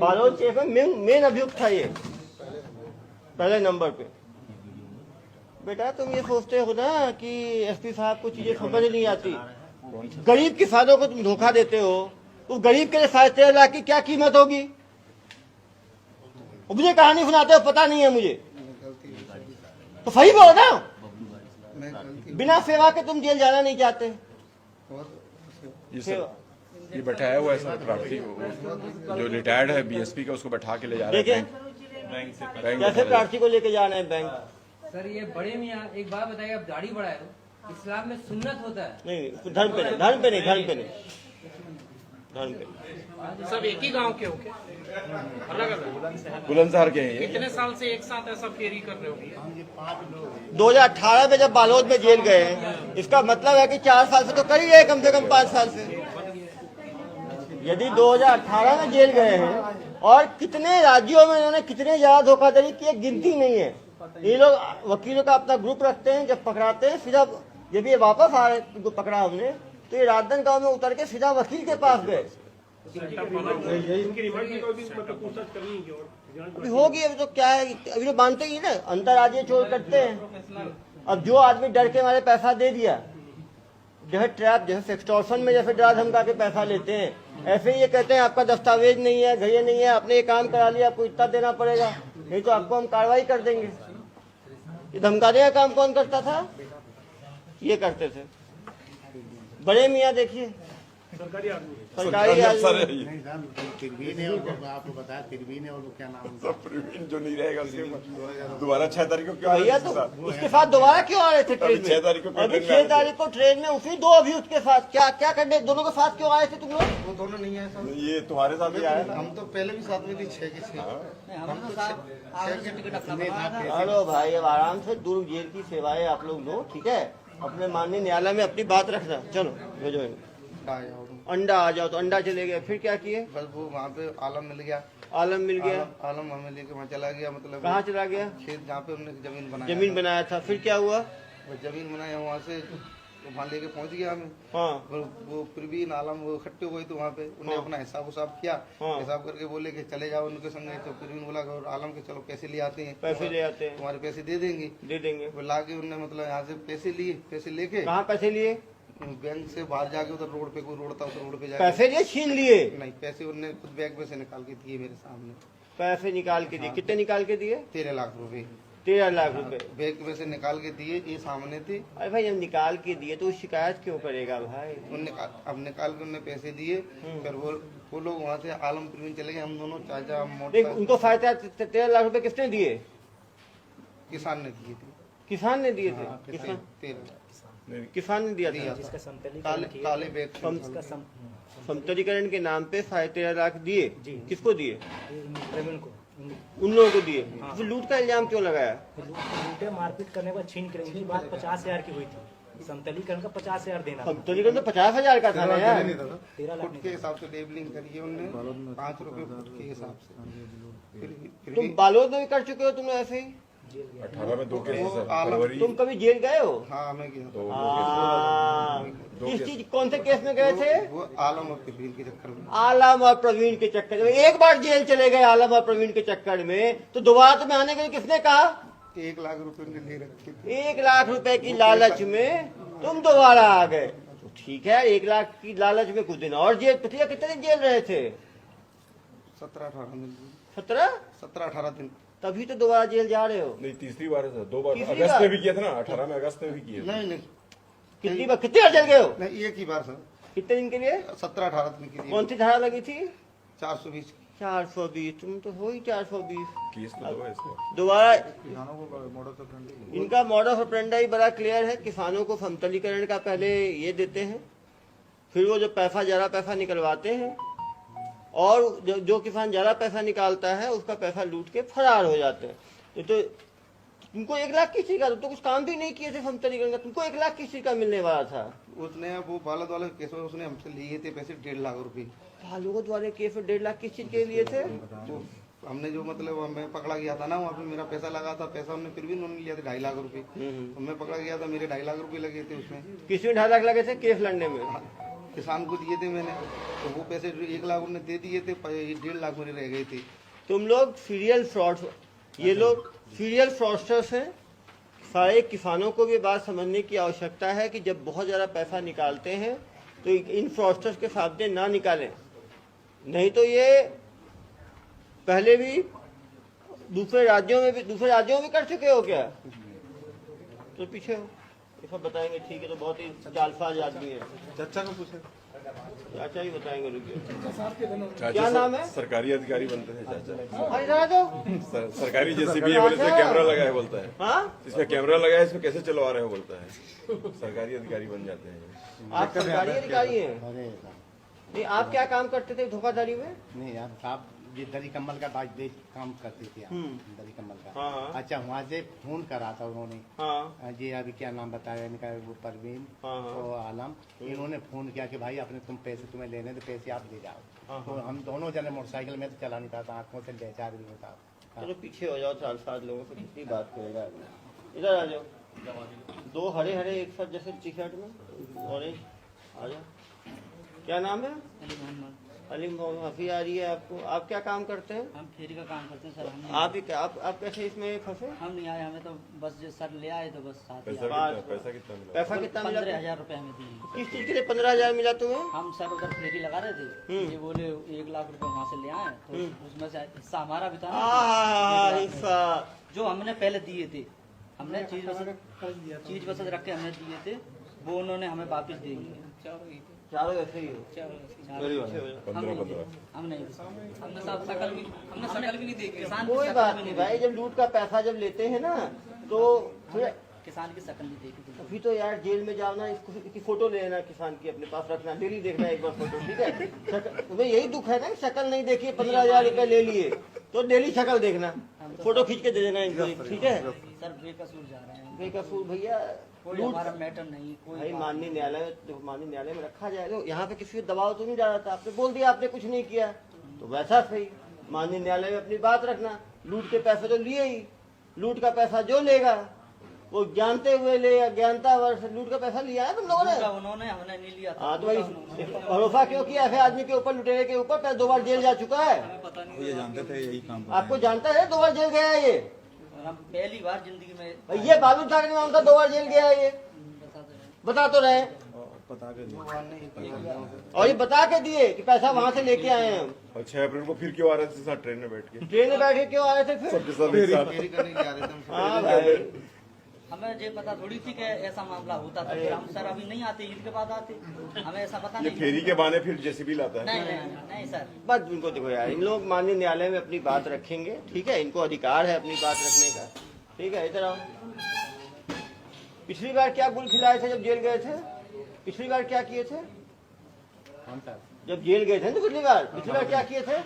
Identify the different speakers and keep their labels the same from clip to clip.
Speaker 1: Balod case में main अभियुक्त था ये, पहले नंबर पे। बेटा तुम ये सोचते हो ना कि एसपी साहब को चीजें समझ नहीं आती। गरीब किसानों को तुम धोखा देते हो, उस गरीब के लिए 13.5 लाख की क्या कीमत होगी? मुझे कहानी सुनाते हो, पता नहीं है मुझे, तो सही बोलो ना। बिना सेवा के तुम जेल जाना नहीं चाहते।
Speaker 2: ये बैठाया हुआ है सर प्रार्थी को, जो रिटायर्ड है बीएसपी का, उसको बैठा के ले जा रहे हैं बैंक से।
Speaker 1: कैसे प्रार्थी को लेके जाना है बैंक?
Speaker 3: सर ये बड़े मियाँ एक बात बताइए, आप दाढ़ी बढ़ाए तो इस्लाम में सुन्नत होता है।
Speaker 1: नहीं, धर्म पे नहीं, धर्म पे नहीं, धर्म पे नहीं, धर्म पे।
Speaker 4: सब एक ही गांव के हो क्या? अलग अलग
Speaker 2: बुलंदशहर के हैं ये।
Speaker 4: कितने साल से एक साथ ऐसा फेरी कर रहे हो?
Speaker 1: 2018 में जब बालोद में जेल गए हैं, इसका मतलब है कि 4 साल से तो कर ही गए, कम से कम 5 साल से। यदि 2018 में जेल गए हैं और कितने राज्यों में इन्होंने कितने ज्यादा धोखाधड़ी की, गिनती नहीं है। ये लोग वकीलों का अपना ग्रुप रखते हैं, जब पकड़ाते हैं सीधा, जब ये वापस आ रहे पकड़ा हमने, तो ये राजनांदगांव गांव में उतर के सीधा वकील के पास गए। अभी होगी, अभी तो क्या है, अभी तो मानते ही ना, अंतर्राज्यीय चोर करते हैं। अब जो आदमी डर के हमारे पैसा दे दिया, जैसे ट्रैप, जैसे एक्सटॉर्शन में जैसे डरा धमका के पैसा लेते हैं, ऐसे ही ये कहते हैं आपका दस्तावेज नहीं है, घड़िया नहीं है, आपने ये काम करा लिया, आपको इतना देना पड़ेगा, नहीं तो आपको हम कार्रवाई कर देंगे। ये धमकाने का काम कौन करता था? ये करते थे बड़े मियाँ। देखिए सरकारी आदमी
Speaker 5: आपको बताया तिरबीन है, और क्या नाम
Speaker 2: जो नहीं रहेगा दोबारा 6 तारीख को क्यों
Speaker 1: भैया, तो उसके साथ दोबारा क्यों आ रहे थे ट्रेन में?
Speaker 2: 6 तारीख को,
Speaker 1: अभी 6 तारीख को ट्रेन में उसी 2 अभियुक्त के साथ क्या क्या करने, दोनों के साथ क्यों आए थे तुम लोग?
Speaker 5: वो दोनों नहीं आए सर,
Speaker 2: ये तुम्हारे साथ ही आया था।
Speaker 5: हम तो पहले भी साथ में थी 6 के 6।
Speaker 1: हेलो भाई, अब आराम से दुर्ग जेल की सेवाएं आप लोग लो, ठीक है? अपने माननीय न्यायालय में अपनी बात रखना। चलो भेजो, अंडा आ जाओ, तो अंडा चले गए, फिर क्या किए?
Speaker 5: बस वो वहाँ पे आलम मिल गया।
Speaker 1: आलम मिल गया?
Speaker 5: आलम हमें लेके वहाँ चला गया। मतलब
Speaker 1: कहाँ चला गया?
Speaker 5: खेत जहाँ पे उन्होंने
Speaker 1: जमीन बनाया था। फिर क्या हुआ?
Speaker 5: वो जमीन बनाया, वहाँ से वहाँ लेके पहुँच गया हमें।
Speaker 1: हाँ,
Speaker 5: वो प्रवीण आलम वो इकट्ठे हुए थे वहाँ पे, उन्हें अपना हिसाब उसाब किया। हिसाब करके बोले कि चले जाओ उनके संग। तो प्रवीण बोला और आलम के चलो पैसे ले आते हैं,
Speaker 1: पैसे ले आते हैं,
Speaker 5: तुम्हारे पैसे दे देंगे। वो लाके उन्होंने मतलब यहाँ से पैसे लिए, पैसे लेके।
Speaker 1: कहाँ पैसे लिए?
Speaker 5: बैंक से बाहर जाके उधर रोड पे, कोई रोड था उस रोड पे जाके
Speaker 1: पैसे लिए, छीन लिए?
Speaker 5: नहीं, पैसे उन्होंने खुद बैग में से निकाल के दिए मेरे सामने।
Speaker 1: पैसे निकाल के दिए? कितने निकाल के दिए?
Speaker 5: 13 लाख रुपए।
Speaker 1: 13 लाख रुपए
Speaker 5: बैग में से निकाल के दिए, ये सामने थे।
Speaker 1: अरे भाई, जब निकाल के दिए तो शिकायत क्यों करेगा भाई?
Speaker 5: अब निकाल के उन्होंने पैसे दिए। फिर वो लोग वहाँ से आलम प्रवीण चले गए। हम दोनों चाचा
Speaker 1: उनको 13 लाख रुपए किसने दिए?
Speaker 5: किसान ने दिए थे।
Speaker 1: किसान ने दिए थे? किसान ने दिया था?
Speaker 5: काले बैग
Speaker 1: समतलीकरण के नाम पे 13.5 लाख दिए? किसको दिए?
Speaker 3: प्रवीण को,
Speaker 1: उन लोगों को दिए। तो लूट का इल्जाम क्यों लगाया?
Speaker 6: लूटे, मारपीट करने पर छीन कर। उनकी बात 50,000 की हुई थी, समतलीकरण का 50,000 देना।
Speaker 1: समतलीकरण तो 50,000 का था ना यार।
Speaker 5: 13 लाख के हिसाब से लेबलिंग करी है उन्होंने, 5 रुपए फुट के हिसाब से।
Speaker 1: तुम बालोद में कर चुके हो, तुम ऐसे ही
Speaker 2: 18 में 2 केस सर, फरवरी।
Speaker 1: तुम कभी जेल गए हो?
Speaker 5: हाँ, मैं गया।
Speaker 1: किस चीज, कौन से केस में गए थे?
Speaker 5: वो आलम और प्रवीण के चक्कर में।
Speaker 1: आलम और प्रवीण के चक्कर में? एक बार जेल चले गए आलम और प्रवीण के चक्कर में, तो दोबारा तुम्हें आने के लिए किसने कहा?
Speaker 5: 1 लाख रुपए उन्होंने ले रखे थे।
Speaker 1: 1 लाख रुपए की लालच में तुम दोबारा आ गए। तो ठीक है, 1 लाख की लालच में कुछ दिन और जेल, पिछले कितने दिन जेल रहे थे?
Speaker 5: 17-18 दिन।
Speaker 1: 17-18
Speaker 5: दिन।
Speaker 1: तभी तो दोबारा जेल जा रहे हो।
Speaker 2: नहीं, तीसरी बार है सर, 2 बार
Speaker 1: तीसरी
Speaker 2: अगस्त
Speaker 1: बार?
Speaker 2: में भी किया था ना, 18 में अगस्त में भी किया।
Speaker 5: नहीं,
Speaker 1: कितनी बार जेल गए हो?
Speaker 5: नहीं, एक ही बार सर।
Speaker 1: कितने दिन के लिए?
Speaker 5: 17-18 दिन के लिए।
Speaker 1: कौन सी धारा लगी थी?
Speaker 5: 420 की।
Speaker 1: 420। तुम तो हो ही 420।
Speaker 2: केस तो दो है इसका।
Speaker 1: दोबारा इनका मॉडल ऑफ ऑपरेंडी बड़ा क्लियर है। किसानों को समतलीकरण का पहले ये देते हैं, फिर वो जो पैसा ज्यादा पैसा निकलवाते हैं, और जो किसान ज्यादा पैसा निकालता है उसका पैसा लूट के फरार हो जाते हैं। तो तुमको 1 लाख किस चीज का? तुम तो कुछ काम भी नहीं किए थे समतलीकरण का, तुमको 1 लाख किस चीज का मिलने वाला था?
Speaker 5: उसने वो बालद वाले केस में उसने हमसे लिए थे पैसे 1.5 लाख रुपए।
Speaker 1: बालूद वाले केस में 1.5 लाख किस चीज के लिए थे?
Speaker 5: वो हमने जो मतलब हमें पकड़ा गया था ना, वहाँ पे मेरा पैसा लगा था। पैसा हमने फिर भी उन्होंने लिया था 2.5 लाख रुपए। हमें पकड़ा गया था, मेरे 2.5 लाख रुपए लगे थे उसमें।
Speaker 1: किसमें 2.5 लाख लगे थे केस लड़ने में?
Speaker 5: किसान को दिए थे मैंने, तो वो पैसे 1 लाख उन्होंने दे दिए थे, 1.5 लाख मेरे रह गए थे।
Speaker 1: तुम लोग सीरियल फ्रॉड, ये लोग सीरियल फ्रॉडस्टर्स हैं। सारे किसानों को भी बात समझने की आवश्यकता है कि जब बहुत ज़्यादा पैसा निकालते हैं तो इन फ्रॉडस्टर्स के सामने ना निकालें, नहीं तो ये पहले भी दूसरे राज्यों में भी कर चुके हो क्या? तो पीछे हो, ये सब बताएंगे। ठीक है, तो बहुत ही चालसाज आदमी है।
Speaker 5: चाचा को पूछे,
Speaker 1: चाचा ही बताएंगे, रुकिए।
Speaker 2: चाचा
Speaker 1: क्या नाम है?
Speaker 2: सरकारी अधिकारी बनते हैं चाचा।
Speaker 1: अरे जरा दो।
Speaker 2: सरकारी जेसीबी है बोले, इसमें कैमरा लगा है बोलता है।
Speaker 1: हाँ,
Speaker 2: इसमें कैमरा लगा है, इसमें कैसे चलवा रहे हो बोलता है। सरकारी अधिकारी बन जाते हैं।
Speaker 1: आप सरकारी अधिकारी हैं? नहीं, आप क्या काम करते थे धोखाधड़ी में?
Speaker 7: नहीं यार साहब, ये दरी कम्बल का बाजदेश काम करते थे आप, दरी कम्बल का।
Speaker 1: हाँ।
Speaker 7: अच्छा, वहाँ से फोन करा था उन्होंने।
Speaker 1: हाँ
Speaker 7: जी अभी क्या नाम बताया इनका, वो परवीन
Speaker 1: हाँ।
Speaker 7: और आलम, इन्होंने फोन किया कि भाई अपने तुम पैसे तुम्हें लेने तो पैसे आप ले जाओ। तो हम दोनों जने मोटरसाइकिल में तो चला नहीं पाता, आंखों से बेचार भी होता।
Speaker 1: चलो पीछे हो जाओ, 4-7 लोगों को कितनी बात करेगा। इधर आ जाओ, 2 हरे एक साथ जैसे टी शर्ट में, ऑरेंज। आ जाओ, क्या नाम है? अली मोहम्मद। हफी आ रही है आपको। आप क्या काम करते हैं?
Speaker 8: हम फेरी का काम करते हैं सर। हम
Speaker 1: आप ही क्या, आप कैसे इसमें फंसे?
Speaker 8: हम नहीं आए, हमें तो बस जो सर ले आए तो बस साथ ही
Speaker 2: पैसा
Speaker 8: आए।
Speaker 2: कितना मिला?
Speaker 1: पैसा कितना मिला?
Speaker 8: 15,000 रुपए हमें दिए।
Speaker 1: किस चीज के लिए 15,000 मिला तुम्हें?
Speaker 8: हम सर उधर फेरी लगा रहे थे, ये बोले 1 लाख रुपए वहाँ से ले आए, तो उसमें से हिस्सा हमारा भी था ना,
Speaker 1: हिस्सा
Speaker 8: जो हमने पहले दिए थे। हमने चीज बसत रख के हमने दिए थे, वो उन्होंने हमें वापिस दे दिए।
Speaker 1: चारों ऐसे ही हो।
Speaker 8: हम नहीं, हमने सब शकल भी नहीं देखी। किसान की
Speaker 1: कोई
Speaker 8: शकल
Speaker 1: बात
Speaker 8: भी
Speaker 1: नहीं भाई, जब लूट का पैसा जब लेते हैं ना तो फिर
Speaker 8: किसान की शकल नहीं देखी थी।
Speaker 1: अभी तो यार जेल में जाना, इसकी फोटो ले लेना किसान की, अपने पास रखना, डेली देखना एक बार फोटो, ठीक है? तुम्हें यही दुख है ना, शक्ल नहीं देखी, 15,000 रुपए ले लिए तो डेली शक्ल देखना, फोटो खींच के दे देना इनको, ठीक है?
Speaker 8: सर बेकसूर जा रहे हैं,
Speaker 1: बेकसूर भैया,
Speaker 8: कोई हमारा मैटर नहीं। कोई
Speaker 1: भाई माननीय न्यायालय में रखा जाए। तो यहाँ पे किसी को दबाव तो नहीं डाला था, आपने बोल दिया आपने कुछ नहीं किया, तो वैसा सही। माननीय न्यायालय में अपनी बात रखना। लूट के पैसे तो लिए ही, लूट का पैसा जो लेगा वो जानते हुए लेगा, ज्ञानता वर्ष लूट का पैसा लिया है तुम लोगों ने।
Speaker 8: उन्होंने, हमने नहीं लिया था।
Speaker 1: हाँ, तो भाई भरोसा क्यों किया ऐसे आदमी के ऊपर, लुटेरे के ऊपर? 2 बार जेल जा चुका है।
Speaker 7: ये जानते थे यही काम।
Speaker 1: आपको जानता है 2 बार जेल गया है ये?
Speaker 8: हम पहली बार जिंदगी में
Speaker 1: ये बाबू ठाकरे नाम था, 2 बार जेल गया है ये, बता तो रहे। और ये बता के दिए कि पैसा वहाँ से लेके आए हैं हम।
Speaker 2: और 6 अप्रैल को फिर क्यों आ रहे थे साथ ट्रेन में बैठ के?
Speaker 1: ट्रेन में बैठ के क्यों आ रहे थे फिर?
Speaker 2: सबके सब एक साथ।
Speaker 5: फेरी करने जा रहे थे हम।
Speaker 1: हाँ भाई,
Speaker 8: हमें ये पता थोड़ी थी कि ऐसा मामला होता था। फिर हम सर अभी नहीं आते, ईद के बाद आते, हमें ऐसा पता
Speaker 2: ये
Speaker 8: नहीं।
Speaker 2: फेरी के बहाने फिर जेसीबी लाता है।
Speaker 8: नहीं सर,
Speaker 1: बस इनको देखो यार, इन लोग माननीय न्यायालय में अपनी बात रखेंगे, ठीक है? इनको अधिकार है अपनी बात रखने का, ठीक है? इधर आओ। पिछली बार क्या गुल खिलाए थे जब जेल गए थे? पिछली बार क्या किए थे जब जेल गए थे? तो पिछली बार क्या किए थे?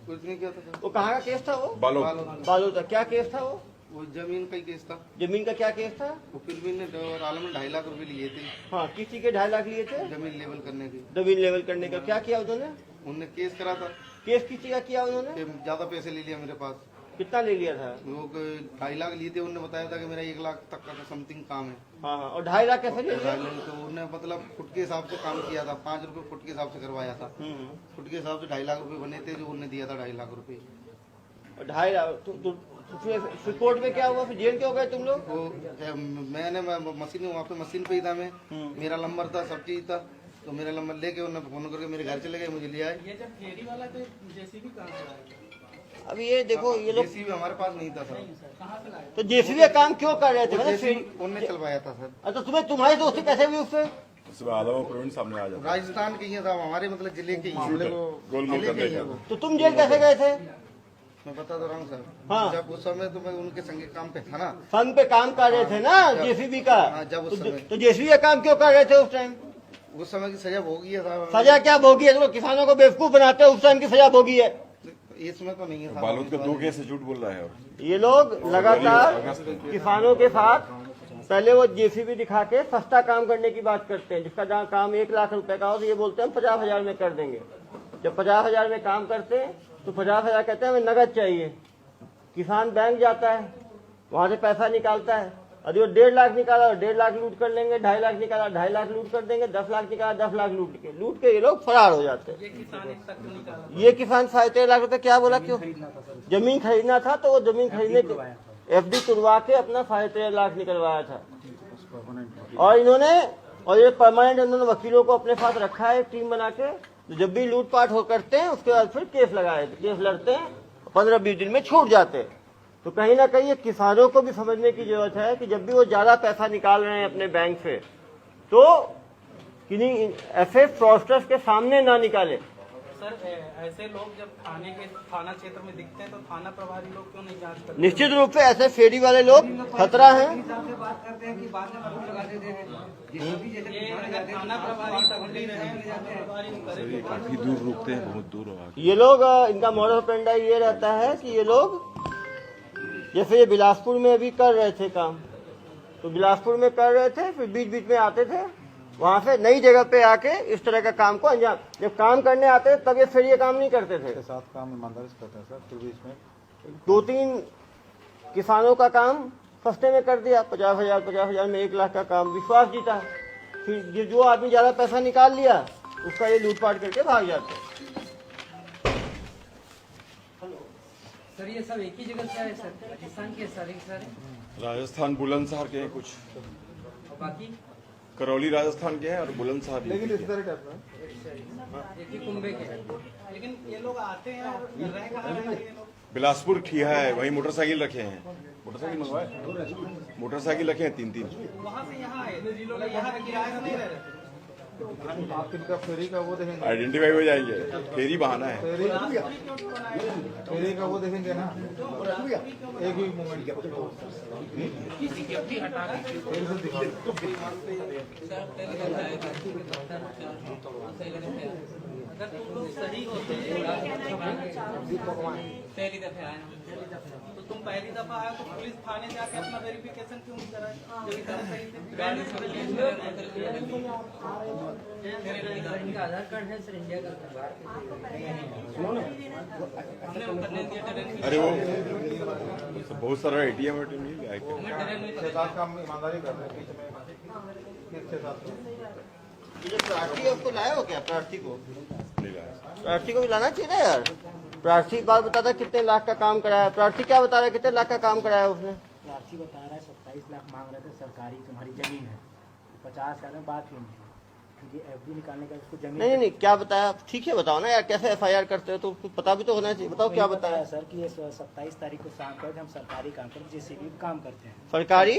Speaker 5: कुछ नहीं किया था।
Speaker 1: वो कहाँ का केस था? वो
Speaker 2: बालों
Speaker 1: बालू था। क्या केस था
Speaker 5: वो जमीन का ही केस था।
Speaker 1: जमीन का क्या केस था?
Speaker 5: वो फिल्म ने और आलम ने 2.5 लाख रुपए लिए थे
Speaker 1: हाँ, किसी के 2.5 लाख लिए थे
Speaker 5: जमीन लेवल करने के।
Speaker 1: जमीन लेवल करने का। क्या किया उन्होंने?
Speaker 5: उनने केस करा था
Speaker 1: केस किसी का किया उन्होंने?
Speaker 5: कि ज्यादा पैसे ले लिया मेरे पास।
Speaker 1: कितना ले लिया था?
Speaker 5: वो 2.5 लाख लिए थे। उन्होंने बताया था कि मेरा 1 लाख तक का समथिंग काम है।
Speaker 1: हाँ हाँ, और 2.5 लाख कैसे ले लिया?
Speaker 5: तो उन्होंने मतलब फुट के हिसाब से काम किया था, 5 रुपए फुट के हिसाब से करवाया था। फुट के हिसाब से 2.5 लाख रुपए बने थे, जो उन्होंने दिया था 2.5 लाख रुपए।
Speaker 1: और 2.5 लाख फिर कोर्ट में क्या हुआ? फिर जेल क्यों गए तुम लोग?
Speaker 5: वो मैंने मशीन वहाँ पे मशीन पे ही था मैं, मेरा नंबर था, सब चीज था, तो मेरा नंबर लेके उन्होंने फोन करके मेरे घर चले गए, मुझे ले आए।
Speaker 4: ये जब फेरी वाला तो जेसीबी कहाँ से लाया?
Speaker 1: अब ये देखो, ये लोग
Speaker 5: जेसीबी हमारे पास नहीं था सर।
Speaker 4: कहाँ से लाया?
Speaker 1: तो जेसीबी का काम क्यों कर रहे थे? मतलब
Speaker 5: जेसीबी उन्होंने चलवाया था सर।
Speaker 1: अच्छा, तुम्हारी दोस्ती कैसे हुई उससे?
Speaker 2: उसमें आलम और प्रवीण सामने आ जाता
Speaker 5: राजस्थान के ही था, हमारे मतलब जिले के ही हैं।
Speaker 2: गोलमाल
Speaker 5: जिले के
Speaker 2: करने
Speaker 5: ही हैं
Speaker 2: का।
Speaker 5: वो।
Speaker 1: तो तुम जेल कैसे गए थे?
Speaker 5: मैं बता तो रहा हूँ सर।
Speaker 1: हाँ।
Speaker 5: जब उस समय तो मैं उनके संगे काम पे था ना।
Speaker 1: फन पे काम कर रहे थे ना जेसीबी का?
Speaker 5: हाँ, जब उस समय।
Speaker 1: तो जेसीबी का काम क्यों कर रहे थे उस टाइम?
Speaker 5: उस समय की सजा भोगी है साहब।
Speaker 1: सजा क्या भोगी है? तो किसानों को बेवकूफ बनाते हो, उस टाइम की सजा भोगी है।
Speaker 5: इसमें तो नहीं है साहब।
Speaker 2: बालोद का 2 केस से झूठ बोल रहा है। और
Speaker 1: ये लोग लगातार किसानों के साथ पहले वो जेसीबी दिखा के सस्ता काम करने की बात करते हैं, जिसका जहाँ काम 1 लाख रुपए का हो तो ये बोलते हैं हम 50,000 में कर देंगे। जब 50,000 में काम करते हैं तो 50,000 कहते हैं हमें नगद चाहिए। किसान बैंक जाता है, वहां से पैसा निकालता है, अभी वो 1.5 लाख निकाला 1.5 लाख लूट कर लेंगे, 2.5 लाख निकाला 2.5 लाख लूट कर देंगे, 10 लाख निकाला 10 लाख लूट के ये लोग फरार हो जाते हैं। ये किसान 13.5 लाख रुपए क्या बोला, क्यों? जमीन खरीदना था तो वो जमीन खरीदने के FD तुड़वा के अपना 13.5 लाख निकलवाया था। और ये परमानेंट उन्होंने वकीलों को अपने साथ रखा है, टीम बना के, जब भी लूटपाट हो करते हैं उसके बाद फिर केस लड़ते हैं, 15-20 दिन में छूट जाते हैं। तो कहीं ना कहीं ये किसानों को भी समझने की जरूरत है कि जब भी वो ज्यादा पैसा निकाल रहे हैं अपने बैंक से तो किन्हीं ऐसे फ्रॉडस्टर्स के सामने ना निकाले।
Speaker 9: सर ऐसे लोग जब थाना क्षेत्र में दिखते हैं तो थाना प्रभारी लोग क्यों नहीं जांच करते?
Speaker 1: निश्चित रूप से ऐसे फेरी वाले लोग खतरा है।
Speaker 9: बात करते हैं कि बाद में पकड़ लगा देते हैं। थाना प्रभारी
Speaker 2: सर ये काफी दूर रुकते हैं, बहुत दूर हो।
Speaker 1: ये लोग इनका मॉडल ऑपरेंडी ये रहता है कि ये लोग जैसे ये बिलासपुर में अभी कर रहे थे काम, तो बिलासपुर में कर रहे थे, फिर बीच बीच में आते थे, वहां से नई जगह पे आके इस तरह का काम को अंजाम, जब काम करने आते थे तब ये फिर ये काम नहीं करते थे।
Speaker 5: साथ काम ईमानदारी से करते हैं सर, फिर बीच में
Speaker 1: 2-3 किसानों का काम सस्ते में कर दिया, 50,000 में 1 लाख का काम, विश्वास जीता। फिर जो आदमी ज्यादा पैसा निकाल लिया उसका ये लूटपाट करके भाग जाते।
Speaker 3: सर ये सब एक ही जगह से आए सर, राजस्थान के सारे
Speaker 2: राजस्थान बुलंदशहर के हैं कुछ,
Speaker 3: और बाकी
Speaker 2: करौली राजस्थान के हैं और बुलंदशहर
Speaker 3: एक ही कुंभे के हैं।
Speaker 9: लेकिन ये लोग आते हैं और रह कहाँ रहे हैं ये लोग?
Speaker 2: बिलासपुर ठिया है, वहीं मोटरसाइकिल रखे हैं, मोटरसाइकिल मंगवाए, मोटरसाइकिल रखे हैं 3-3।
Speaker 9: वहाँ से यहाँ आए थे, लोग यहाँ किराए से नहीं रह रहे थे।
Speaker 5: आप इनका फेरी का वो देखेंगे,
Speaker 2: आइडेंटिफाई हो जाएंगे, फेरी बहाना है।
Speaker 5: फेरी का वो देखेंगे ना, एक ही मोमेंट
Speaker 9: सही होते पहली दफा आए तो तुम पहली दफा आए तो पुलिस थाने जाके अपना वेरिफिकेशन क्यों नहीं कराए? जो इतना सही थे
Speaker 3: इनका आधार कार्ड है सर, इंडिया का
Speaker 9: हमने वो करने दिया।
Speaker 2: अरे वो बहुत सारा ATM मिल गया।
Speaker 5: 6-7 काम ईमानदारी कर रहे हैं, बीच में 6-7
Speaker 1: ये प्रार्थी है, उसको लाए हो क्या? प्रार्थी को
Speaker 2: नहीं लाया।
Speaker 1: प्रार्थी को भी लाना चाहिए ना यार। प्रार्थी बात बताता कितने लाख का काम कराया, प्रार्थी क्या बता रहा है कितने लाख का काम कराया उसने?
Speaker 6: प्रार्थी बता रहा है 27 लाख मांग रहे थे, सरकारी तुम्हारी जमीन है, 50,000 में बात क्यों नहीं? क्योंकि FD निकालने का उसको जमीन
Speaker 1: नहीं क्या बताया, ठीक है बताओ ना यार, कैसे FIR करते हो तो कुछ पता भी तो होना चाहिए, बताओ क्या बताया
Speaker 6: सर कि ये 27 तारीख को शाम को हम सरकारी काम करते, JCB काम करते हैं,
Speaker 1: सरकारी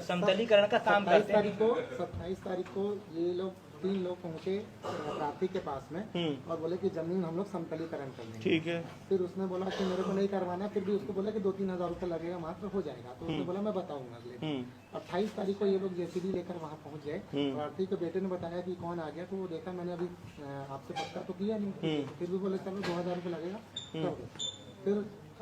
Speaker 6: समतलीकरण का काम करते हैं।
Speaker 10: 27 तारीख को ये लोग 3 लोग पहुंचे प्रार्थी के पास में और बोले कि जमीन हम लोग समतलीकरण कर देंगे।
Speaker 1: ठीक है।
Speaker 10: फिर उसने बोला कि मेरे को नहीं करवाना, फिर भी उसको बोला कि 2-3 हज़ार रुपये लगेगा, मात्र हो जाएगा। तो उसने बोला मैं बताऊंगा अगले। 28 तारीख को ये लोग JCB लेकर वहाँ पहुँच गए। प्रार्थी के बेटे ने बताया कि कौन आ गया, तो वो देखा मैंने अभी आपसे पक्का तो किया नहीं, फिर भी बोले चलो 2,000 रुपये लगेगा। फिर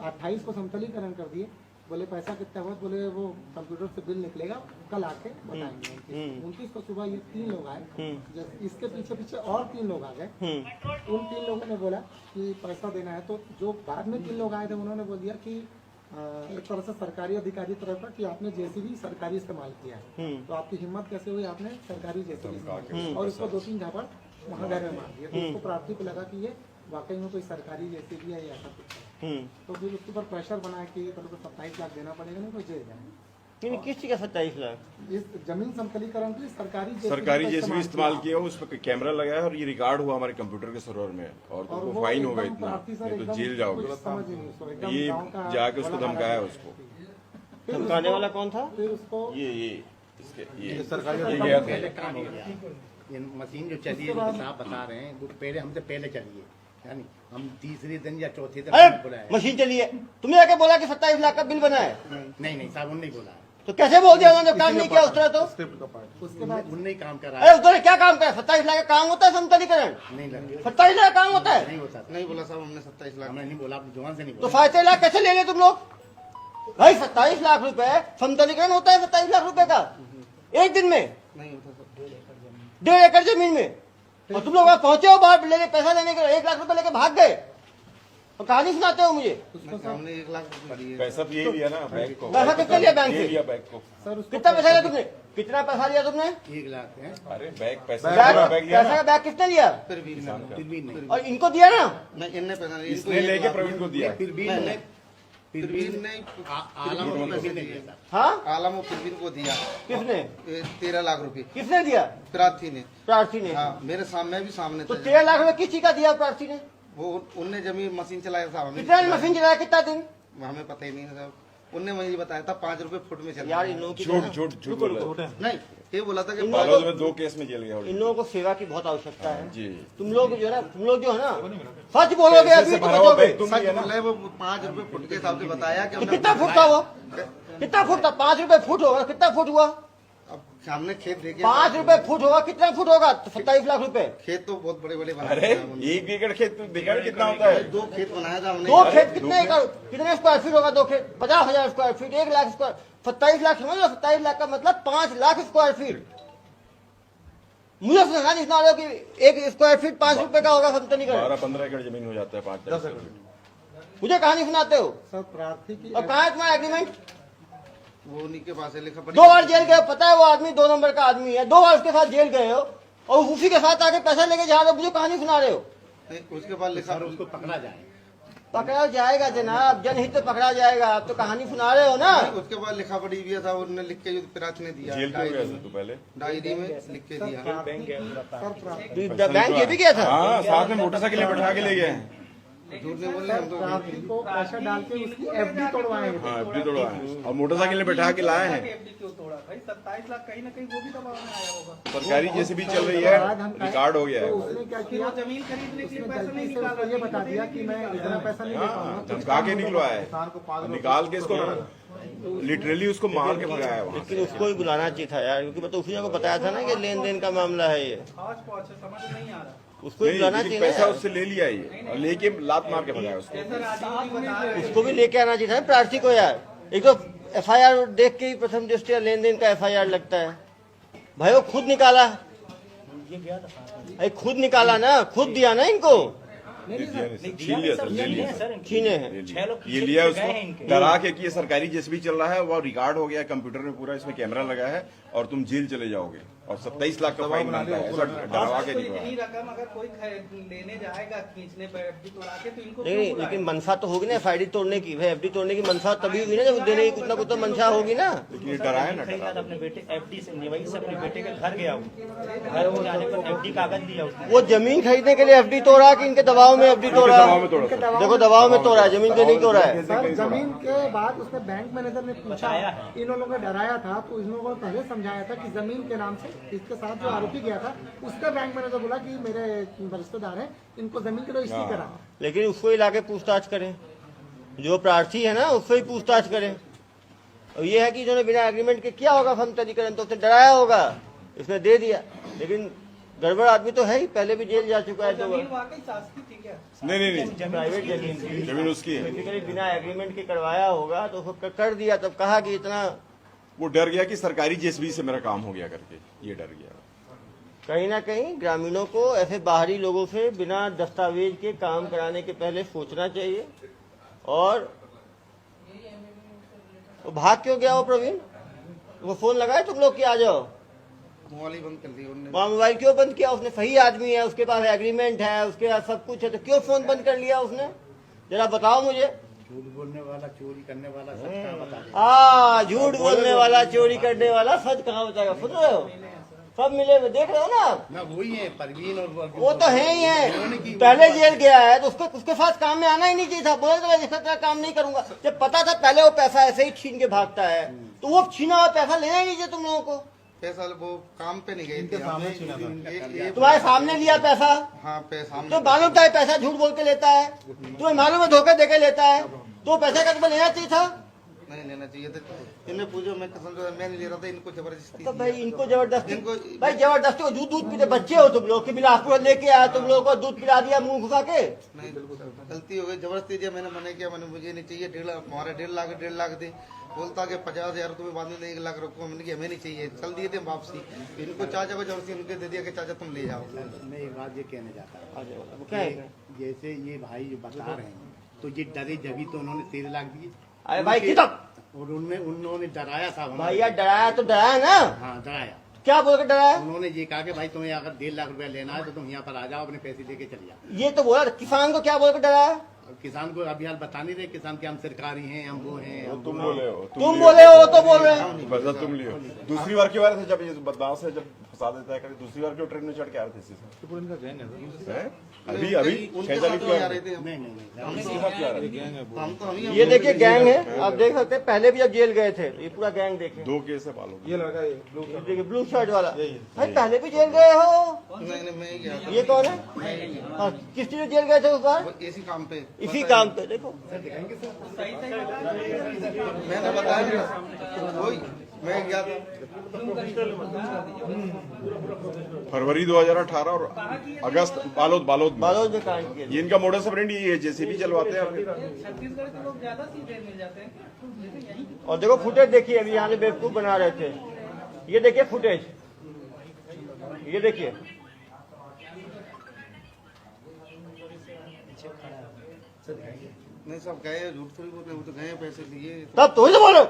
Speaker 10: 28 को समतलीकरण कर दिए, बोले पैसा कितना हुआ, बोले वो कंप्यूटर से बिल निकलेगा कल आके बताएंगे। 29 को सुबह ये 3 लोग आए, इसके पीछे और 3 लोग आ गए। उन 3 लोगों ने बोला कि पैसा देना है, तो जो बाद में 3 लोग आए थे उन्होंने बोल दिया कि एक तरह से सरकारी अधिकारी तरफ कि आपने JCB सरकारी इस्तेमाल किया है, तो आपकी हिम्मत कैसे हुई, आपने सरकारी JCB इस्तेमाल किया, और उसको 2-3 झापड़ वहाँ घर में मार दिया। तो उसको प्रार्थी को लगा कि ये वाकई में कोई सरकारी JCB है या ऐसा कुछ है। तो फिर उसके ऊपर प्रेशर बनाया कि ये तो 27 लाख देना पड़ेगा, नहीं तो जेल जाए।
Speaker 1: नहीं किस चीज का 27 लाख?
Speaker 10: इस जमीन समतलीकरण की सरकारी
Speaker 2: JCB इस्तेमाल किया, उस पर कैमरा लगाया और ये रिकॉर्ड हुआ हमारे कंप्यूटर के सर्वर में, और वो फाइन होगा इतना, नहीं तो जेल जाओगे। ये जाके उसको धमकाया, उसको
Speaker 1: धमकाने वाला कौन था?
Speaker 10: फिर उसको
Speaker 2: ये सरकारी गया था।
Speaker 7: ये मशीन जो चली है, साहब बता रहे हैं, वो पहले हमसे पहले चली है, यानी हम तीसरे दिन या चौथे दिन बुलाए।
Speaker 1: मशीन चली है, तुमने आके बोला कि 27 लाख का बिल बना है?
Speaker 7: नहीं साहब उन्होंने नहीं बोला।
Speaker 1: तो कैसे बोल दिया उन्होंने, काम नहीं किया उस तरह? तो
Speaker 10: उसके बाद
Speaker 7: उन्होंने काम करा।
Speaker 1: अरे उस तरह क्या काम करा? 27 लाख का काम होता है समतलीकरण?
Speaker 7: नहीं लगे
Speaker 1: 27 लाख काम होता है?
Speaker 7: नहीं होता,
Speaker 5: नहीं बोला साहब हमने 27 लाख,
Speaker 7: हमने नहीं बोला, आप जुबान से नहीं
Speaker 1: तो
Speaker 7: बोला।
Speaker 1: 27 लाख कैसे ले ले तुम लोग भाई? 27 लाख रुपए समतलीकरण होता है 27 लाख रुपए का एक दिन में?
Speaker 5: नहीं होता सर।
Speaker 1: 1.5 एकड़ जमीन में, और तुम लोग वहां पहुंचे हो बाहर लेने पैसा लेने के 1 लाख रुपए लेके भाग गए। और कहानी सुनाते हो मुझे।
Speaker 5: हमने 1 लाख रुपए दिए।
Speaker 2: पैसा तो यही लिया ना बैंक को,
Speaker 1: पैसा कितना लिया बैंक
Speaker 2: ये
Speaker 1: से?
Speaker 2: लिया बैंक को।
Speaker 10: सर उसको
Speaker 1: कितना पैसा लिया तुमने? कितना पैसा लिया तुमने?
Speaker 7: 1 लाख है,
Speaker 2: अरे बैग पैसा
Speaker 1: बैग
Speaker 2: बैग लिया
Speaker 1: पैसा
Speaker 2: ना,
Speaker 1: का बैग किसने लिया?
Speaker 5: फिर भी नहीं।
Speaker 1: और इनको दिया ना?
Speaker 5: नहीं, इनने पैसा नहीं, इनको
Speaker 2: इसने
Speaker 5: 1
Speaker 2: लेके
Speaker 5: लाख।
Speaker 2: प्रवीण को दिया।
Speaker 7: फिर भी
Speaker 5: नहीं,
Speaker 7: नहीं,
Speaker 5: फिर भी नहीं,
Speaker 7: आलम को पैसे नहीं दिया।
Speaker 1: हाँ,
Speaker 5: आलम और फिर को दिया
Speaker 1: किसने
Speaker 5: 13 लाख रुपए
Speaker 1: किसने दिया?
Speaker 5: प्रार्थी ने।
Speaker 1: प्रार्थी ने।
Speaker 5: हाँ, मेरे सामने भी सामने
Speaker 1: तो
Speaker 5: था।
Speaker 1: 13 लाख रुपए किस चीज का दिया प्रार्थी ने?
Speaker 5: वो उनने जमीन मशीन चलाया था, हमें
Speaker 1: कितना मशीन चलाया, कितना दिन?
Speaker 5: हमें पता ही नहीं है साहब। उनने मुझे बताया था 5 रुपए फुट में चला।
Speaker 1: यार इन लोगों की
Speaker 2: झूठ झूठ झूठ बोला।
Speaker 5: नहीं, ये बोला था कि
Speaker 1: इन
Speaker 2: बालोद में 2 केस में जेल गया
Speaker 1: इन लोगों को सेवा की बहुत आवश्यकता है।
Speaker 2: जी।
Speaker 1: तुम लोग जो है ना, तुम लोग जो है ना, सच बोलोगे
Speaker 2: पैसे
Speaker 1: अभी
Speaker 2: से
Speaker 1: तो
Speaker 2: भरा हुआ
Speaker 1: बचोगे।
Speaker 2: बैग तुम
Speaker 5: सच
Speaker 2: लिया ना।
Speaker 5: बोला है, वो 5 रुपए फुट के हिसाब से बताया कि
Speaker 1: तो
Speaker 5: हमने
Speaker 1: कितना फुट था वो? कितना फुट था? 5 रुपए फुट होगा, कितना फुट हुआ?
Speaker 5: अब सामने खेत देखे
Speaker 1: 5 रुपए फुट होगा, कितना फुट होगा? 27 लाख रुपए।
Speaker 5: खेत तो बहुत बड़े बड़े
Speaker 2: अरे
Speaker 5: बनाए थे।
Speaker 2: 1 एकड़ खेत देखा ना कितना होता है?
Speaker 5: 2 खेत बनाया था हमने।
Speaker 1: 2 खेत कितने एकड़, कितने स्क्वायर फीट होगा? 2 खेत 50,000 square feet, 1 lakh square, 27 lakh समझ लो। 27 लाख का मतलब 5 लाख स्क्वायर फीट। मुझे समझा नहीं रहे हो कि 1 स्क्वायर फीट 5 रुपए का होगा, समझते नहीं कर
Speaker 2: 12-15 एकड़ जमीन हो जाता है 5-10 एकड़।
Speaker 1: मुझे कहानी सुनाते हो।
Speaker 10: सर प्रार्थी की
Speaker 1: और कहाँ है तुम्हारा एग्रीमेंट?
Speaker 5: वो उन्हीं के पास है, लिखा पड़ी।
Speaker 1: 2 बार जेल गए, पता है वो आदमी 2 नंबर का आदमी है। 2 बार उसके साथ जेल गए हो और उसी के साथ आके पैसा लेके जा रहे हो, मुझे कहानी सुना रहे हो।
Speaker 5: नहीं, उसके बाद लिखा
Speaker 7: सर उसको पकड़ा जाए।
Speaker 1: पकड़ा जाएगा जनाब, जनहित तो पकड़ा जाएगा। आप तो कहानी सुना रहे हो ना।
Speaker 5: उसके बाद लिखा पड़ी भी था, उन्होंने लिख के जो प्रार्थी ने दिया
Speaker 2: जेल क्यों गया था तू पहले?
Speaker 5: डायरी में लिख के दिया।
Speaker 1: बैंक ये भी गया था।
Speaker 2: हाँ, साथ में मोटरसाइकिल में बैठा के ले गए हैं।
Speaker 5: झूठ नहीं बोल रहे हम तो।
Speaker 10: प्रार्थी को पैसा डाल के उसकी एफडी तोड़वाए हैं।
Speaker 2: हाँ, FD तोड़वाए हैं और मोटरसाइकिल में बैठा के लाए हैं।
Speaker 9: एफडी क्यों तोड़ा भाई? 27 लाख कहीं ना कहीं वो भी दबाव में आया होगा।
Speaker 2: सरकारी जैसे भी चल रही है, रिकॉर्ड हो गया
Speaker 10: तो
Speaker 2: है।
Speaker 10: उसने क्या
Speaker 9: फिर
Speaker 10: किया?
Speaker 9: वो जमीन खरीदने के लिए
Speaker 10: उसने
Speaker 9: पैसा
Speaker 10: गलती
Speaker 9: नहीं
Speaker 10: से उसको ये
Speaker 9: निकाला।
Speaker 10: बता दिया कि मैं इतना पैसा नहीं दे
Speaker 2: हाँ,
Speaker 10: पाऊंगा।
Speaker 2: धमका के निकलवाया है, निकाल के इसको लिटरली उसको मार के भगाया है वहाँ
Speaker 1: लेकिन
Speaker 2: से।
Speaker 1: उसको ही बुलाना चाहिए था यार, क्योंकि मैं तो उसी को बताया था ना कि लेन देन का मामला है ये।
Speaker 9: आज पहुंचे समझ नहीं आ रहा।
Speaker 1: उसको ही
Speaker 2: नहीं,
Speaker 1: बुलाना
Speaker 2: लेकिन
Speaker 1: चाहिए
Speaker 2: पैसा
Speaker 1: ना।
Speaker 2: उससे ले लिया ये और लेके लात मार के भगाया उसको।
Speaker 9: जैसा राजीव जी बता रहे हैं,
Speaker 1: उसको भी लेके आना चाहिए था प्रार्थी को यार। एक तो FIR देख के ही प्रथम दृष्टया लेन देन का FIR लगता है। भाई वो खुद निकाला, खुद निकाला ना, खुद दिया ना इनको।
Speaker 2: छीन लिया सर, ले लिया सर।
Speaker 1: छीने हैं।
Speaker 2: ये लिया उसको डरा के कि ये सरकारी जैसे भी चल रहा है, वो रिकॉर्ड हो गया कंप्यूटर में, पूरा इसमें कैमरा लगा है और तुम जेल चले जाओगे और 27 लाख का फाइन बनता है। ऐसा डरवा के
Speaker 9: तो
Speaker 2: निकला।
Speaker 9: इतनी रकम अगर कोई लेने जाएगा खींचने पर एफडी तोड़ा के तो इनको
Speaker 1: नहीं
Speaker 9: क्यों
Speaker 1: नहीं,
Speaker 9: बुलाएं?
Speaker 1: लेकिन मनसा तो होगी ना FID तोड़ने की। भाई FD तोड़ने की मनसा तभी होगी ना जब देने की कुछ ना कुछ तो मनसा होगी ना।
Speaker 2: लेकिन ये डराया ना, डरा।
Speaker 8: अपने बेटे एफडी से निवाई से अपने बेटे के घर गया घर वो जाने पर एफडी कागज दिया उसने।
Speaker 1: वो जमीन खरीदने के लिए FD तोड़ा कि इनके दबाव में FD तोड़ा?
Speaker 2: दबाव में तोड़ा सर।
Speaker 1: देखो दबाव में तोड़ा है, जमीन के नहीं तोड़ा है।
Speaker 10: सर जमीन के बाद उसने बैंक मैनेजर ने पूछा, इन लोगों को डराया था तो इन लोगों को पहले समझाया था कि जमीन के नाम से इसके साथ जो आरोपी गया था उसका बैंक मैनेजर बोला कि मेरे रिश्तेदार हैं, इनको जमीन की रजिस्ट्री करा।
Speaker 1: लेकिन उसको ही लाके पूछताछ करें, जो प्रार्थी है ना उससे ही पूछताछ करें। और ये है कि जिन्होंने बिना एग्रीमेंट के किया होगा फर्मतरीकरण, तो उसने डराया होगा, इसने दे दिया। लेकिन गड़बड़ आदमी तो है ही, पहले भी जेल जा चुका है 2
Speaker 9: जमीन
Speaker 1: बार।
Speaker 9: वाकई शासकीय थी क्या?
Speaker 2: नहीं,
Speaker 1: प्राइवेट जमीन थी,
Speaker 2: जमीन उसकी है।
Speaker 1: बेसिकली बिना एग्रीमेंट के करवाया होगा तो उसको कर दिया। तब कहा कि इतना,
Speaker 2: वो डर गया कि सरकारी जेसीबी से मेरा काम हो गया करके, ये डर गया।
Speaker 1: कहीं ना कहीं ग्रामीणों को ऐसे बाहरी लोगों से बिना दस्तावेज के काम कराने के पहले सोचना चाहिए। और वो भाग क्यों गया वो प्रवीण? वो फोन लगाए तुम लोग कि आ जाओ?
Speaker 5: मोबाइल ही बंद कर दिया उन्होंने।
Speaker 1: वहाँ मोबाइल क्यों बंद किया उसने? सही आदमी है, उसके पास एग्रीमेंट है, उसके पास सब कुछ है, तो क्यों फोन बंद कर लिया उसने? जरा बताओ मुझे।
Speaker 7: झूठ बोलने वाला, चोरी करने वाला सच कहाँ बता दे।
Speaker 1: झूठ बोलने वाला, चोरी करने वाला सच कहाँ बताएगा? सुन रहे हो? सब मिले हुए देख रहे हो ना आप?
Speaker 7: ना वही है परवीन और
Speaker 1: वो तो है ही है। पहले जेल गया है तो उसके साथ काम में आना ही नहीं चाहिए था। बोले तो मैं इसका तेरा काम नहीं करूंगा। जब पता था पहले वो पैसा ऐसे ही छीन के भागता है, तो वो छीना हुआ पैसा लेना ही नहीं चाहिए तुम लोगों को।
Speaker 5: पैसा वो काम पे नहीं गए थे,
Speaker 1: तुम्हारे सामने लिया पैसा,
Speaker 5: हाँ पैसा
Speaker 1: तो मालूम था ये पैसा झूठ बोल के लेता है, तुम्हें मालूम है धोखे दे के लेता है, तो पैसा का तुम्हें लेना चाहिए था।
Speaker 5: नहीं लेना चाहिए था। इन्हें पूछो, मैं कसम से मैं नहीं ले रहा था, इनको जबरदस्ती
Speaker 1: तो भाई इनको जबरदस्ती,
Speaker 5: इनको-
Speaker 1: भाई जबरदस्ती को दूध पीते बच्चे हो तुम लोग कि बिलासपुर लेके आया, तुम लोगों को दूध पिला दिया मुंह घुसा के।
Speaker 5: नहीं गलती हो गई, जबरदस्ती दिया, मैंने मना किया, मैंने मुझे नहीं चाहिए 1.5 लाख, हमारे 1.5 लाख दे। बोलता कि 50,000 तुम्हें बाद में 1 लाख रखो, मैंने कहा हमें नहीं चाहिए, चल दिए थे वापसी। इनको चाचा को जबरदस्ती उनके दे दिया कि चाचा तुम ले जाओ।
Speaker 7: मैं एक बात ये कहने जाता हूँ
Speaker 1: क्या है?
Speaker 7: जैसे ये भाई जो बता रहे हैं तो ये डरे जगी तो उन्होंने 13 लाख दिए।
Speaker 1: अरे भाई कितना
Speaker 7: और उन्होंने डराया था हमें।
Speaker 1: भैया डराया तो डराया ना,
Speaker 7: हाँ डराया।
Speaker 1: क्या बोल के डराया?
Speaker 7: उन्होंने ये कहा कि भाई तुम्हें अगर 1.5 लाख रुपया लेना है तो तुम यहाँ पर आ जाओ, अपने पैसे लेके चले जाओ।
Speaker 1: ये तो बोला किसान को क्या बोल के डराया?
Speaker 7: अब किसान को अभी हाल बता नहीं रहे किसान के हम सरकारी हैं, हम वो हैं, हम
Speaker 2: तुम बोले हो,
Speaker 1: तुम बोले हो तो बोल रहे हैं।
Speaker 2: बस तुम लियो। दूसरी बार क्यों आ रहे थे जब ये बदमाश से जब फंसा देता है कभी, दूसरी बार क्यों ट्रेन में चढ़ के आ रहे थे इसी से? हैं? अभी अभी
Speaker 5: उनके
Speaker 2: खैजा
Speaker 5: साथ
Speaker 2: क्यों
Speaker 5: नहीं
Speaker 2: आ
Speaker 5: आ
Speaker 2: रहे
Speaker 5: रहे
Speaker 2: थे?
Speaker 5: थे हम।
Speaker 7: नहीं
Speaker 2: किसके साथ क्यों आ रहे थे?
Speaker 5: हम तो हम ही
Speaker 1: ये देखिए गैंग है, आप देख सकते हैं। पहले भी जब जेल गए थे ये पूरा गैंग देखे।
Speaker 2: 2 केस है बालों
Speaker 11: ये लड़का ये ब्लू
Speaker 1: ये देखिए ब्लू शर्ट वाला भाई पहले भी जेल गए हो।
Speaker 5: नहीं मैं ही गया था।
Speaker 1: ये कौन है? हाँ, किस चीज जेल गए थे उस बार?
Speaker 5: वो इसी काम पे
Speaker 1: इसी काम पे। देखो
Speaker 5: मैंने बताया ना, वही मैं गया था।
Speaker 2: फरवरी 2018 और अगस्त बालोद
Speaker 1: बालोद में कांड किए।
Speaker 2: ये इनका मोडस ऑपरेंडी ये जेसीबी चलवाते हैं।
Speaker 9: छत्तीसगढ़ के लोग ज्यादा सीधे मिल जाते हैं।
Speaker 1: और देखो फुटेज देखिए, अभी यहाँ से बेवकूफ बना रहे थे। ये देखिए फुटेज, ये देखिए।
Speaker 5: नहीं सब गए, झूठ थोड़ी बोलते, वो तो गए पैसे लिए।
Speaker 1: तब तो ही तो बोलो,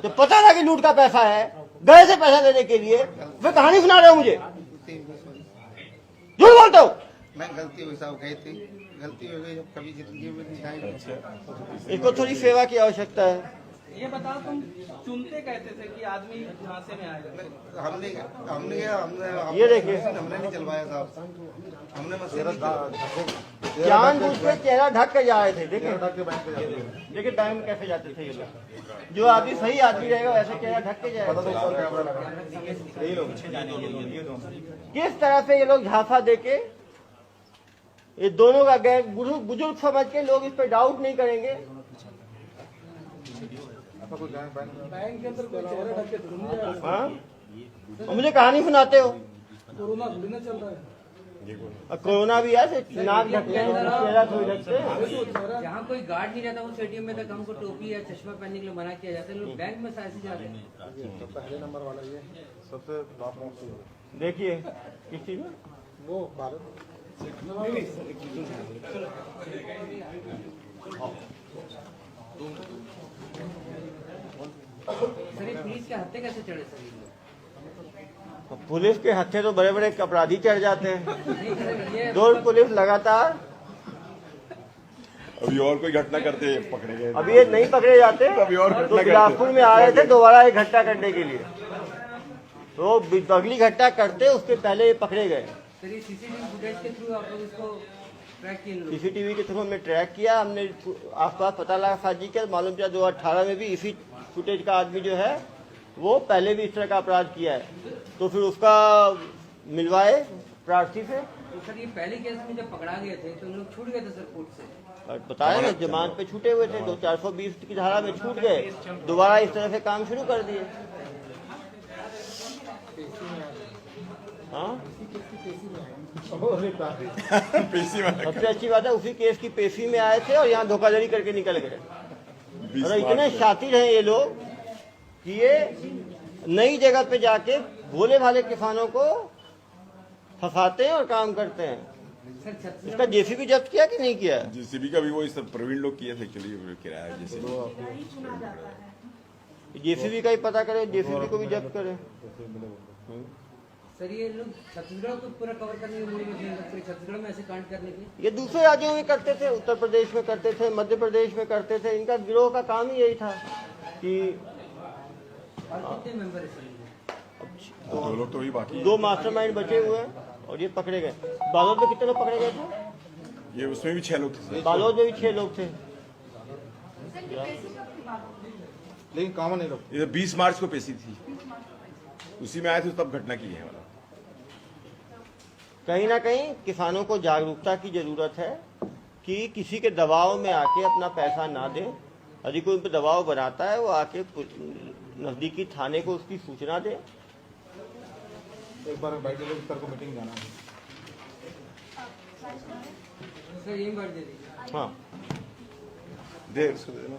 Speaker 1: तो पता था कि लूट का पैसा है, गए से पैसा लेने के लिए, फिर कहानी सुना रहे हो मुझे, झूठ बोलते हो।
Speaker 5: मैं गलती हुई साहब, गए थे, गलती हो गई। अब कभी जिंदगी में नहीं जाएंगे।
Speaker 1: इसको थोड़ी सेवा की आवश्यकता है।
Speaker 9: ये बताओ तुम चुनते कहते थे कि आदमी झांसे में आएगा।
Speaker 5: हमने
Speaker 1: ये देखिए।
Speaker 5: हमने नहीं चलवाया साहब, हमने मशीन
Speaker 1: जानबूझ के चेहरा ढक के जा रहे थे। देखिए देखिए बैंक में कैसे जाते थे ये लोग। जो आदमी सही आदमी रहेगा वैसे चेहरा ढक के जाएगा। किस तरह से ये लोग झांसा देके, ये दोनों का गैंग बुजुर्ग समझ के लोग इस पर डाउट नहीं करेंगे।
Speaker 10: बैंक के अंदर कोई चेहरा ढक के थोड़ी नहीं जाएगा।
Speaker 1: हाँ? और मुझे कहानी सुनाते हो।
Speaker 10: कोरोना थोड़ी ना चल रहा है।
Speaker 1: कोरोना भी है, नाक ढकते हैं, चेहरा थोड़ी ढकते हैं।
Speaker 3: जहाँ कोई गार्ड नहीं रहता उस एटीएम में तक हमको टोपी या चश्मा पहनने के लिए मना किया जाता है। लोग बैंक में ऐसे जाते हैं।
Speaker 10: तो पहले नंबर वाला ये
Speaker 11: सबसे टॉप मोस्ट।
Speaker 1: देखिए किस चीज में
Speaker 10: वो भारत
Speaker 3: सर ये पुलिस के हत्थे कैसे चढ़े सर ये लोग?
Speaker 1: पुलिस के हत्थे तो बड़े बड़े अपराधी चढ़ जाते हैं।
Speaker 3: नहीं सर ये
Speaker 1: दो पुलिस लगातार,
Speaker 2: अभी और कोई घटना करते पकड़े गए।
Speaker 1: अभी ये नहीं पकड़े जाते
Speaker 2: अभी और घटना
Speaker 1: तो
Speaker 2: करते।
Speaker 1: बिलासपुर में आ रहे थे दोबारा एक घटना करने के लिए, तो अगली घटना करते उसके पहले ये पकड़े गए।
Speaker 3: सर ये सीसीटीवी फुटेज के थ्रू आप लोग इसको ट्रैक किए लोग?
Speaker 1: सीसीटीवी के थ्रू हमने ट्रैक किया, हमने आसपास पता लगा साजी के मालूम चला 2018 में भी इसी फुटेज का आदमी जो है वो पहले भी इस तरह का अपराध किया है, तो फिर उसका मिलवाए प्रार्थी से।
Speaker 3: तो सर ये पहले केस में जब पकड़ा गए थे तो लोग छूट गए थे सर कोर्ट से?
Speaker 1: और बताया ना जमानत पे छूटे हुए थे, 420 की धारा में छूट गए, दोबारा इस तरह से काम शुरू कर दिए। हाँ
Speaker 2: पेशी में
Speaker 1: सबसे अच्छी बात है उसी केस की पेशी में आए थे और यहाँ धोखाधड़ी करके निकल गए। और इतने शातिर हैं ये लोग कि ये नई जगह पे जाके भोले भाले किसानों को फंसाते हैं और काम करते हैं।
Speaker 3: सर छत्तीसगढ़
Speaker 1: इसका जेसीबी जब्त किया कि नहीं किया?
Speaker 2: जेसीबी का भी वो इस प्रवीण लोग किए थे एक्चुअली किराया जेसीबी।
Speaker 1: जेसीबी का ही पता करे, जेसीबी को भी जब्त करे।
Speaker 3: सर ये लोग छत्तीसगढ़ को पूरा कवर करने की मूड में थे, पूरे छत्तीसगढ़ में ऐसे कांड करने के?
Speaker 1: ये दूसरे राज्यों में करते थे, उत्तर प्रदेश में करते थे, मध्य प्रदेश में करते थे। इनका गिरोह का काम ही यही था कि
Speaker 3: और कितने मेंबर है सर इनके?
Speaker 2: 2 लोग तो ही बाकी
Speaker 1: 2 मास्टरमाइंड बचे हुए हैं और ये पकड़े गए। बालोद में कितने लोग पकड़े गए थे?
Speaker 2: ये उसमें भी 6 लोग थे।
Speaker 1: बालोद में भी 6 लोग थे।
Speaker 11: लेकिन कॉमन है लोग।
Speaker 2: ये 20 मार्च को पेशी थी, उसी में आए थे तब घटना की है।
Speaker 1: कहीं ना कहीं किसानों को जागरूकता की जरूरत है कि किसी के दबाव में आके अपना पैसा ना दे। यदि कोई उन पर दबाव बनाता है वो आके नजदीकी थाने को उसकी सूचना दे।
Speaker 11: एक बार भाई लोग सर को मीटिंग जाना है।
Speaker 3: सर यही बात दे दीजिए।
Speaker 1: हाँ
Speaker 2: दे उसको दे देना।